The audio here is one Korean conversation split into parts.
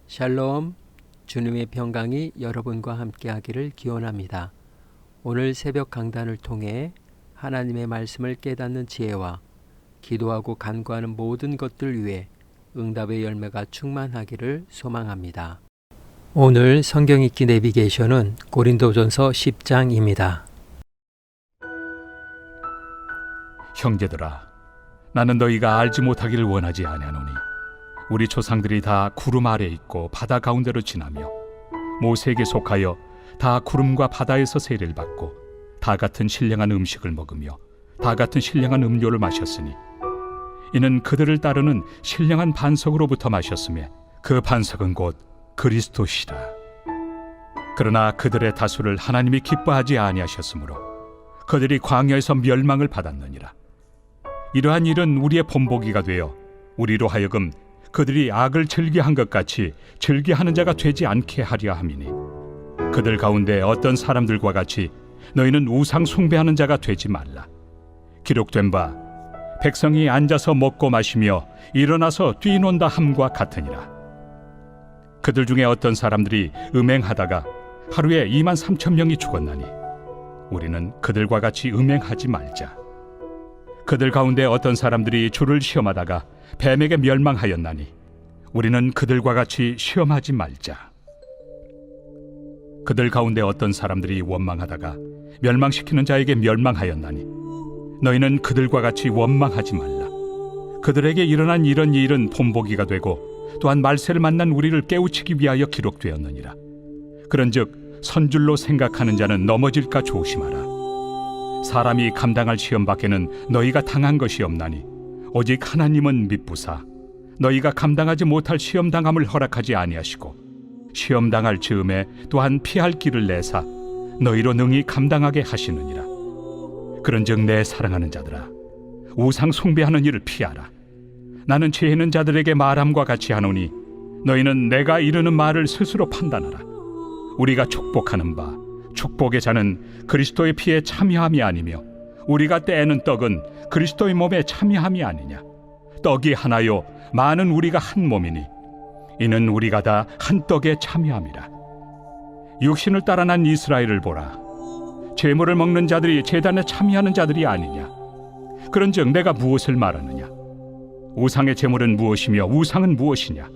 샬롬, 주님의 평강이 여러분과 함께하기를 기원합니다. 오늘 새벽 강단을 통해 하나님의 말씀을 깨닫는 지혜와 기도하고 간구하는 모든 것들 위해 응답의 열매가 충만하기를 소망합니다. 오늘 성경 읽기 내비게이션은 고린도전서 10장입니다. 형제들아, 나는 너희가 알지 못하기를 원하지 아니하노니 우리 조상들이 다 구름 아래 있고 바다 가운데로 지나며 모세에게 속하여 다 구름과 바다에서 세례를 받고 다 같은 신령한 음식을 먹으며 다 같은 신령한 음료를 마셨으니 이는 그들을 따르는 신령한 반석으로부터 마셨으며 그 반석은 곧 그리스도시라. 그러나 그들의 다수를 하나님이 기뻐하지 아니하셨으므로 그들이 광야에서 멸망을 받았느니라. 이러한 일은 우리의 본보기가 되어 우리로 하여금 그들이 악을 즐겨한 것 같이 즐겨하는 자가 되지 않게 하려 함이니, 그들 가운데 어떤 사람들과 같이 너희는 우상 숭배하는 자가 되지 말라. 기록된 바 백성이 앉아서 먹고 마시며 일어나서 뛰논다 함과 같으니라. 그들 중에 어떤 사람들이 음행하다가 하루에 23,000명이 죽었나니 우리는 그들과 같이 음행하지 말자. 그들 가운데 어떤 사람들이 주를 시험하다가 뱀에게 멸망하였나니 우리는 그들과 같이 시험하지 말자. 그들 가운데 어떤 사람들이 원망하다가 멸망시키는 자에게 멸망하였나니 너희는 그들과 같이 원망하지 말라. 그들에게 일어난 이런 일은 본보기가 되고 또한 말세를 만난 우리를 깨우치기 위하여 기록되었느니라. 그런즉 선줄로 생각하는 자는 넘어질까 조심하라. 사람이 감당할 시험 밖에는 너희가 당한 것이 없나니 오직 하나님은 미쁘사 너희가 감당하지 못할 시험 당함을 허락하지 아니하시고 시험 당할 즈음에 또한 피할 길을 내사 너희로 능히 감당하게 하시느니라. 그런즉 내 사랑하는 자들아, 우상 숭배하는 일을 피하라. 나는 죄 있는 자들에게 말함과 같이 하노니 너희는 내가 이르는 말을 스스로 판단하라. 우리가 축복하는 바 축복의 자는 그리스도의 피에 참여함이 아니며 우리가 떼는 떡은 그리스도의 몸에 참여함이 아니냐. 떡이 하나요 많은 우리가 한 몸이니 이는 우리가 다 한 떡에 참여함이라. 육신을 따라 난 이스라엘을 보라. 제물을 먹는 자들이 제단에 참여하는 자들이 아니냐. 그런즉 내가 무엇을 말하느냐. 우상의 제물은 무엇이며 우상은 무엇이냐.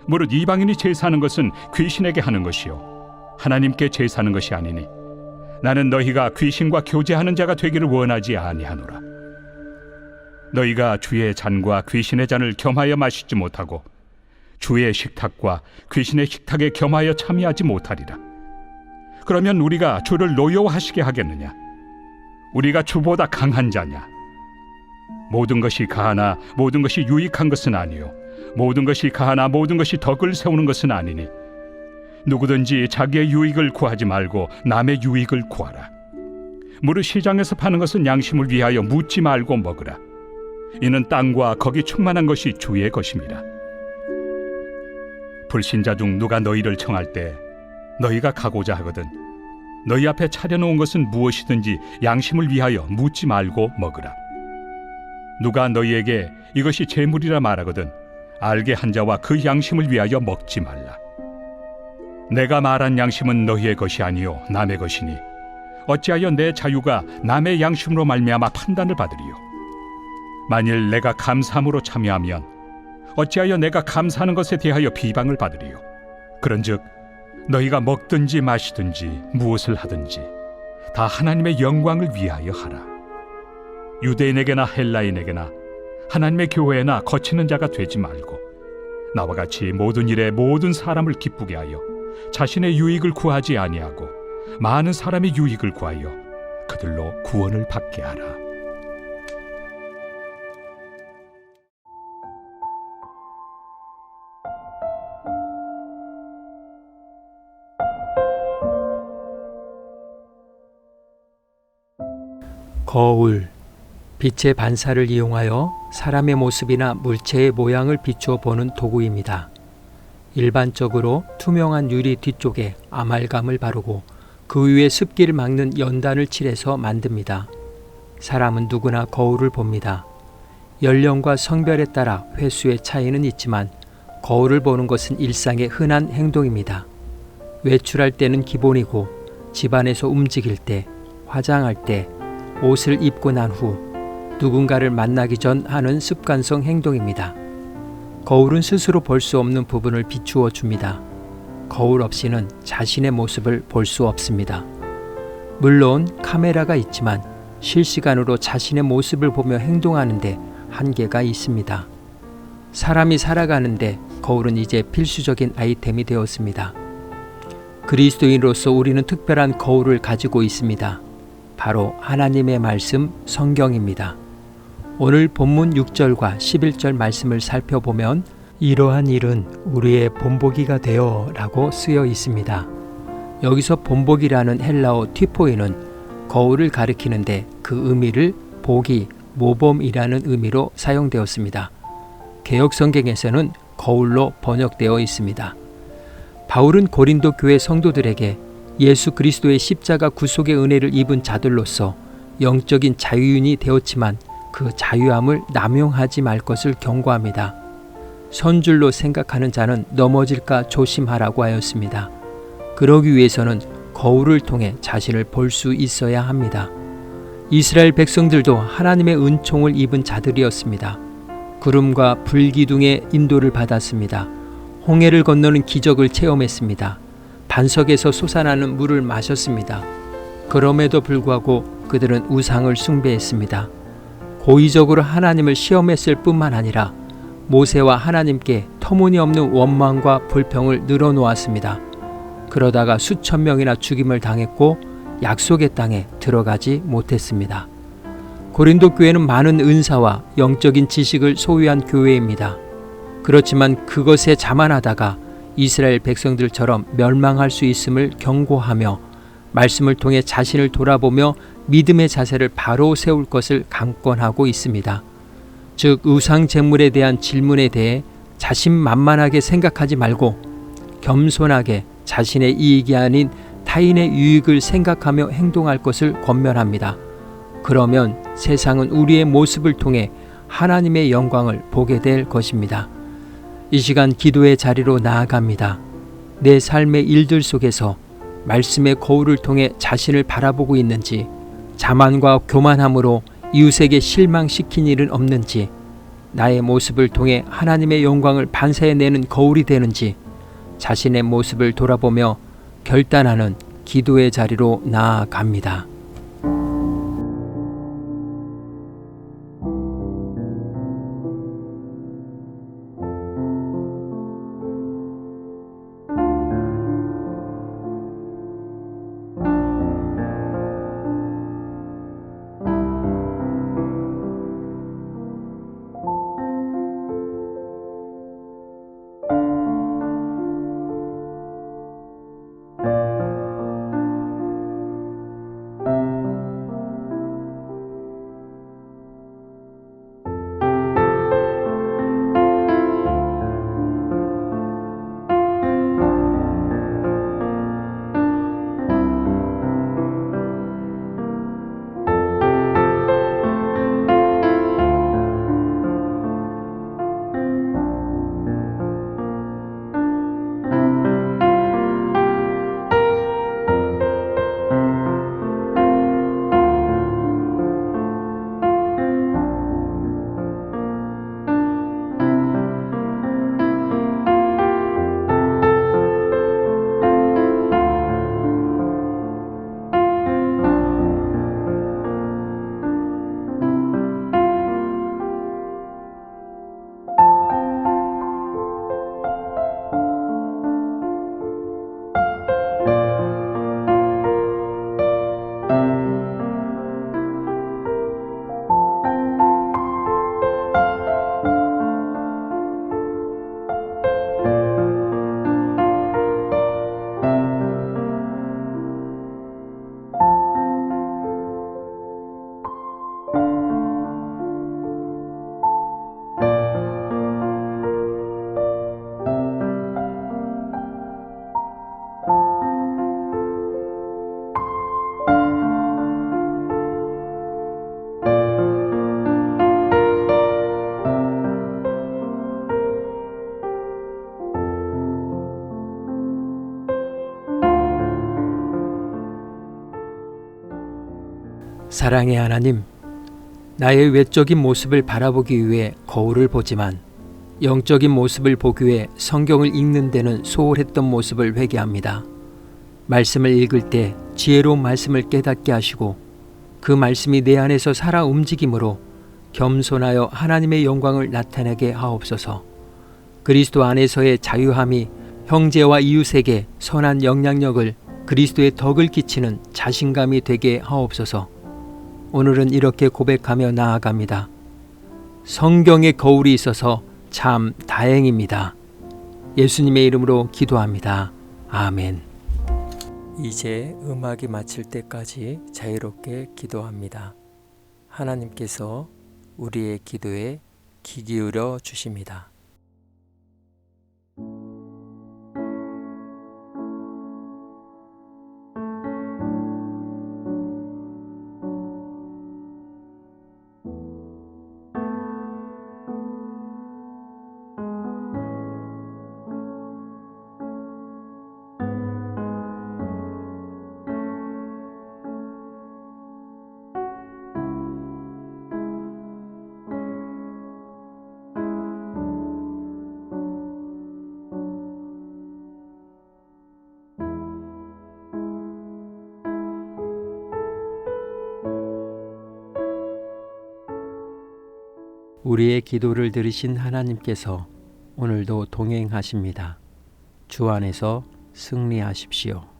무릇 이방인이 제사하는 것은 귀신에게 하는 것이요 하나님께 제사하는 것이 아니니 나는 너희가 귀신과 교제하는 자가 되기를 원하지 아니하노라. 너희가 주의 잔과 귀신의 잔을 겸하여 마시지 못하고 주의 식탁과 귀신의 식탁에 겸하여 참여하지 못하리라. 그러면 우리가 주를 노여워하시게 하겠느냐. 우리가 주보다 강한 자냐. 모든 것이 가하나 모든 것이 유익한 것은 아니요 모든 것이 가하나 모든 것이 덕을 세우는 것은 아니니 누구든지 자기의 유익을 구하지 말고 남의 유익을 구하라. 무릇 시장에서 파는 것은 양심을 위하여 묻지 말고 먹으라. 이는 땅과 거기 충만한 것이 주의 것입니다. 불신자 중 누가 너희를 청할 때 너희가 가고자 하거든 너희 앞에 차려놓은 것은 무엇이든지 양심을 위하여 묻지 말고 먹으라. 누가 너희에게 이것이 제물이라 말하거든 알게 한 자와 그 양심을 위하여 먹지 말라. 내가 말한 양심은 너희의 것이 아니요 남의 것이니 어찌하여 내 자유가 남의 양심으로 말미암아 판단을 받으리요. 만일 내가 감사함으로 참여하면 어찌하여 내가 감사하는 것에 대하여 비방을 받으리요. 그런즉 너희가 먹든지 마시든지 무엇을 하든지 다 하나님의 영광을 위하여 하라. 유대인에게나 헬라인에게나 하나님의 교회에나 거치는 자가 되지 말고 나와 같이 모든 일에 모든 사람을 기쁘게 하여 자신의 유익을 구하지 아니하고 많은 사람의 유익을 구하여 그들로 구원을 받게 하라. 거울, 빛의 반사를 이용하여 사람의 모습이나 물체의 모양을 비추어 보는 도구입니다. 일반적으로 투명한 유리 뒤쪽에 아말감을 바르고 그 위에 습기를 막는 연단을 칠해서 만듭니다. 사람은 누구나 거울을 봅니다. 연령과 성별에 따라 횟수의 차이는 있지만 거울을 보는 것은 일상의 흔한 행동입니다. 외출할 때는 기본이고 집안에서 움직일 때, 화장할 때, 옷을 입고 난 후 누군가를 만나기 전 하는 습관성 행동입니다. 거울은 스스로 볼 수 없는 부분을 비추어 줍니다. 거울 없이는 자신의 모습을 볼 수 없습니다. 물론 카메라가 있지만 실시간으로 자신의 모습을 보며 행동하는데 한계가 있습니다. 사람이 살아가는데 거울은 이제 필수적인 아이템이 되었습니다. 그리스도인으로서 우리는 특별한 거울을 가지고 있습니다. 바로 하나님의 말씀 성경입니다. 오늘 본문 6절과 11절 말씀을 살펴보면 이러한 일은 우리의 본보기가 되어 라고 쓰여 있습니다. 여기서 본보기라는 헬라어 티포이는 거울을 가리키는데 그 의미를 보기, 모범이라는 의미로 사용되었습니다. 개역성경에서는 거울로 번역되어 있습니다. 바울은 고린도 교회 성도들에게 예수 그리스도의 십자가 구속의 은혜를 입은 자들로서 영적인 자유인이 되었지만 그 자유함을 남용하지 말 것을 경고합니다. 선줄로 생각하는 자는 넘어질까 조심하라고 하였습니다. 그러기 위해서는 거울을 통해 자신을 볼 수 있어야 합니다. 이스라엘 백성들도 하나님의 은총을 입은 자들이었습니다. 구름과 불기둥의 인도를 받았습니다. 홍해를 건너는 기적을 체험했습니다. 반석에서 솟아나는 물을 마셨습니다. 그럼에도 불구하고 그들은 우상을 숭배했습니다. 고의적으로 하나님을 시험했을 뿐만 아니라 모세와 하나님께 터무니없는 원망과 불평을 늘어놓았습니다. 그러다가 수천 명이나 죽임을 당했고 약속의 땅에 들어가지 못했습니다. 고린도 교회는 많은 은사와 영적인 지식을 소유한 교회입니다. 그렇지만 그것에 자만하다가 이스라엘 백성들처럼 멸망할 수 있음을 경고하며 말씀을 통해 자신을 돌아보며 믿음의 자세를 바로 세울 것을 강권하고 있습니다. 즉 우상 제물에 대한 질문에 대해 자신만만하게 생각하지 말고 겸손하게 자신의 이익이 아닌 타인의 유익을 생각하며 행동할 것을 권면합니다. 그러면 세상은 우리의 모습을 통해 하나님의 영광을 보게 될 것입니다. 이 시간 기도의 자리로 나아갑니다. 내 삶의 일들 속에서 말씀의 거울을 통해 자신을 바라보고 있는지, 자만과 교만함으로 이웃에게 실망시킨 일은 없는지, 나의 모습을 통해 하나님의 영광을 반사해내는 거울이 되는지 자신의 모습을 돌아보며 결단하는 기도의 자리로 나아갑니다. 사랑의 하나님, 나의 외적인 모습을 바라보기 위해 거울을 보지만 영적인 모습을 보기 위해 성경을 읽는 데는 소홀했던 모습을 회개합니다. 말씀을 읽을 때 지혜로운 말씀을 깨닫게 하시고 그 말씀이 내 안에서 살아 움직임으로 겸손하여 하나님의 영광을 나타내게 하옵소서. 그리스도 안에서의 자유함이 형제와 이웃에게 선한 영향력을, 그리스도의 덕을 끼치는 자신감이 되게 하옵소서. 오늘은 이렇게 고백하며 나아갑니다. 성경의 거울이 있어서 참 다행입니다. 예수님의 이름으로 기도합니다. 아멘. 이제 음악이 마칠 때까지 자유롭게 기도합니다. 하나님께서 우리의 기도에 귀 기울여 주십니다. 우리의 기도를 들으신 하나님께서 오늘도 동행하십니다. 주 안에서 승리하십시오.